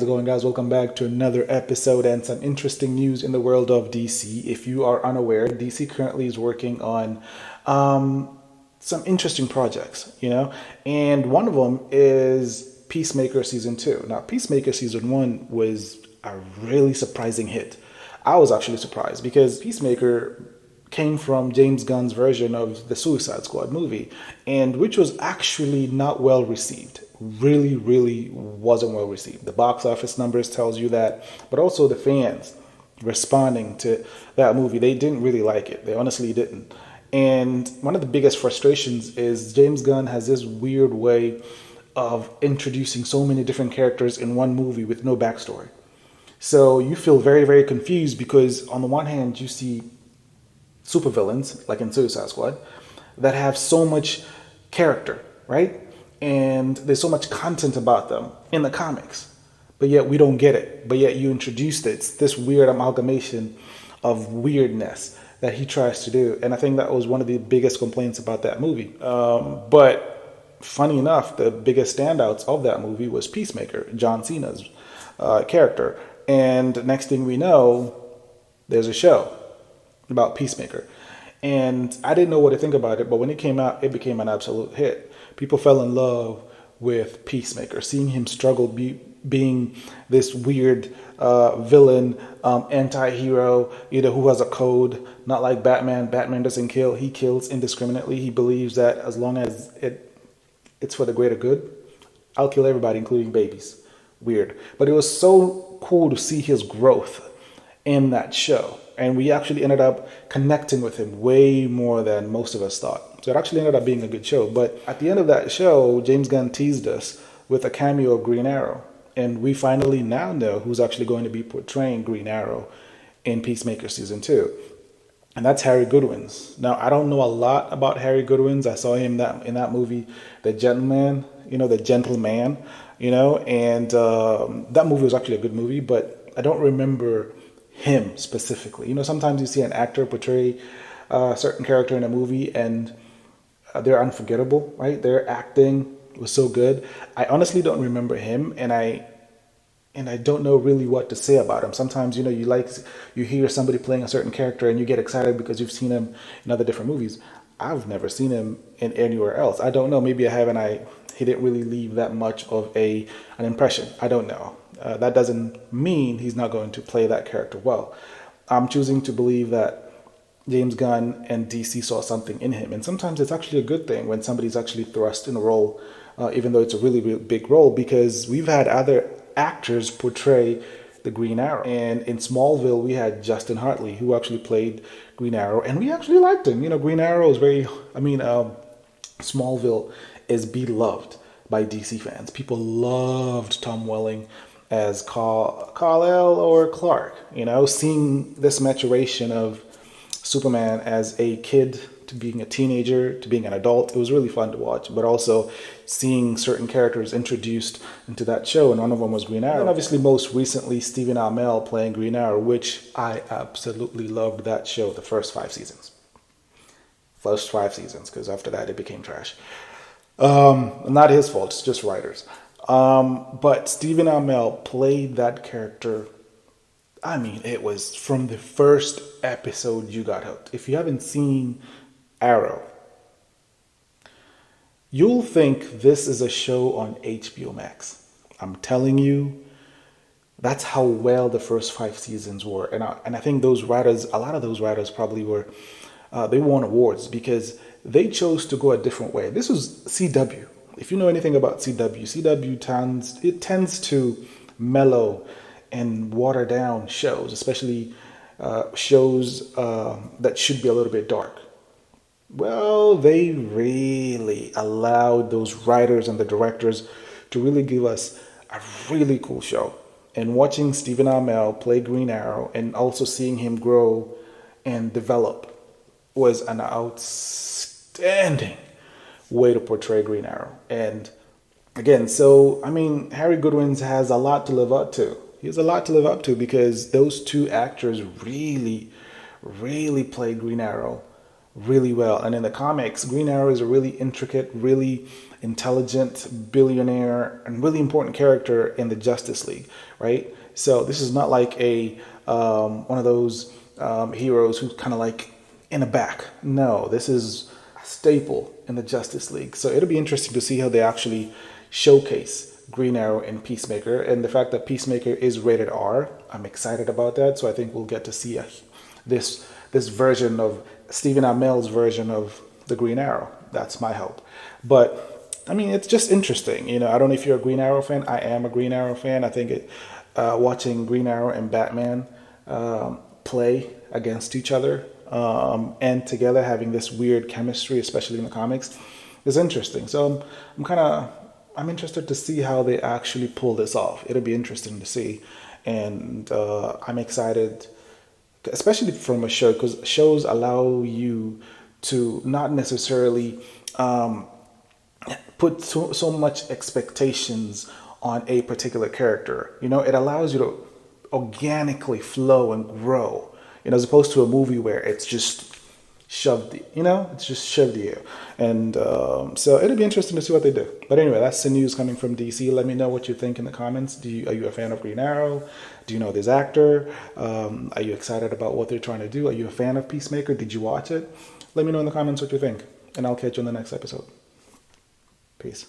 it going, guys? Welcome back to another episode and some interesting news in the world of DC. If you are unaware, DC currently is working on some interesting projects, and one of them is Peacemaker Season 2. Now, Peacemaker Season 1 was a really surprising hit. I was actually surprised because Peacemaker came from James Gunn's version of the Suicide Squad movie, and which was actually not well received. Really wasn't well received. The box office numbers tells you that, but also the fans responding to that movie, they didn't really like it. They honestly didn't. And one of the biggest frustrations is James Gunn has this weird way of introducing so many different characters in one movie with no backstory. So you feel very confused because on the one hand you see supervillains like in Suicide Squad that have so much character, right? And there's so much content about them in the comics, but yet we don't get it. But yet you introduced it. It's this weird amalgamation of weirdness that he tries to do. And I think that was one of the biggest complaints about that movie. But funny enough, the biggest standouts of that movie was Peacemaker, John Cena's character. And next thing we know, there's a show about Peacemaker. And I didn't know what to think about it, but when it came out, it became an absolute hit. People fell in love with Peacemaker, seeing him struggle being this weird villain, anti-hero, who has a code, not like Batman. Batman doesn't kill, he kills indiscriminately. He believes that as long as it's for the greater good, I'll kill everybody, including babies. Weird. But it was so cool to see his growth in that show. And we actually ended up connecting with him way more than most of us thought. So it actually ended up being a good show. But at the end of that show, James Gunn teased us with a cameo of Green Arrow. And we finally now know who's actually going to be portraying Green Arrow in Peacemaker Season 2. And that's Harry Goodwins. Now, I don't know a lot about Harry Goodwins. I saw him in that movie, The Gentleman, and that movie was actually a good movie, but I don't remember him specifically. Sometimes you see an actor portray a certain character in a movie and they're unforgettable, right? Their acting was so good. I honestly don't remember him, and I don't know really what to say about him. Sometimes, you hear somebody playing a certain character and you get excited because you've seen him in other different movies. I've never seen him in anywhere else. I don't know. Maybe I have, and he didn't really leave that much of an impression. I don't know. That doesn't mean he's not going to play that character well. I'm choosing to believe that James Gunn and DC saw something in him. And sometimes it's actually a good thing when somebody's actually thrust in a role, even though it's a really big role, because we've had other actors portray the Green Arrow. And in Smallville, we had Justin Hartley, who actually played Green Arrow, and we actually liked him. Green Arrow is Smallville is beloved by DC fans. People loved Tom Welling as Kal-El or Clark. Seeing this maturation of Superman as a kid to being a teenager to being an adult, it was really fun to watch. But also seeing certain characters introduced into that show, and one of them was Green Arrow. And obviously most recently Stephen Amell playing Green Arrow, which I absolutely loved that show, the first 5 seasons. Because after that it became trash. Not his fault, it's just writers. But Stephen Amell played that character. It was from the first episode you got hooked. If you haven't seen Arrow, you'll think this is a show on HBO Max. I'm telling you, that's how well the first 5 seasons were. And I think a lot of those writers probably were, they won awards because they chose to go a different way. This was CW. If you know anything about CW tends to mellow and water down shows, especially shows that should be a little bit dark. Well, they really allowed those writers and the directors to really give us a really cool show. And watching Stephen Amell play Green Arrow and also seeing him grow and develop was an outstanding way to portray Green Arrow. And again, Harry Goodwins has a lot to live up to. He has a lot to live up to because those two actors really played Green Arrow really well. And in the comics, Green Arrow is a really intricate, really intelligent billionaire and really important character in the Justice League, right? So this is not like a one of those heroes who's kind of like in the back. No, this is a staple in the Justice League. So it'll be interesting to see how they actually showcase Green Arrow and Peacemaker. And the fact that Peacemaker is rated R, I'm excited about that. So I think we'll get to see this version of Stephen Amell's version of the Green Arrow. That's my hope. But I mean, it's just interesting. You know, I don't know if you're a Green Arrow fan. I am a Green Arrow fan. I think watching Green Arrow and Batman play against each other and together having this weird chemistry, especially in the comics, is interesting. So I'm interested to see how they actually pull this off. It'll be interesting to see, and I'm excited, especially from a show, because shows allow you to not necessarily put so much expectations on a particular character. You know, it allows you to organically flow and grow, you know, as opposed to a movie where it's just shoved, you know, it's just shoved you. And so it'll be interesting to see what they do. But anyway, that's the news coming from DC. Let me know what you think in the comments. Are you a fan of Green Arrow? Do you know this actor? Are you excited about what they're trying to do? Are you a fan of Peacemaker? Did you watch it? Let me know in the comments what you think, and I'll catch you in the next episode. Peace.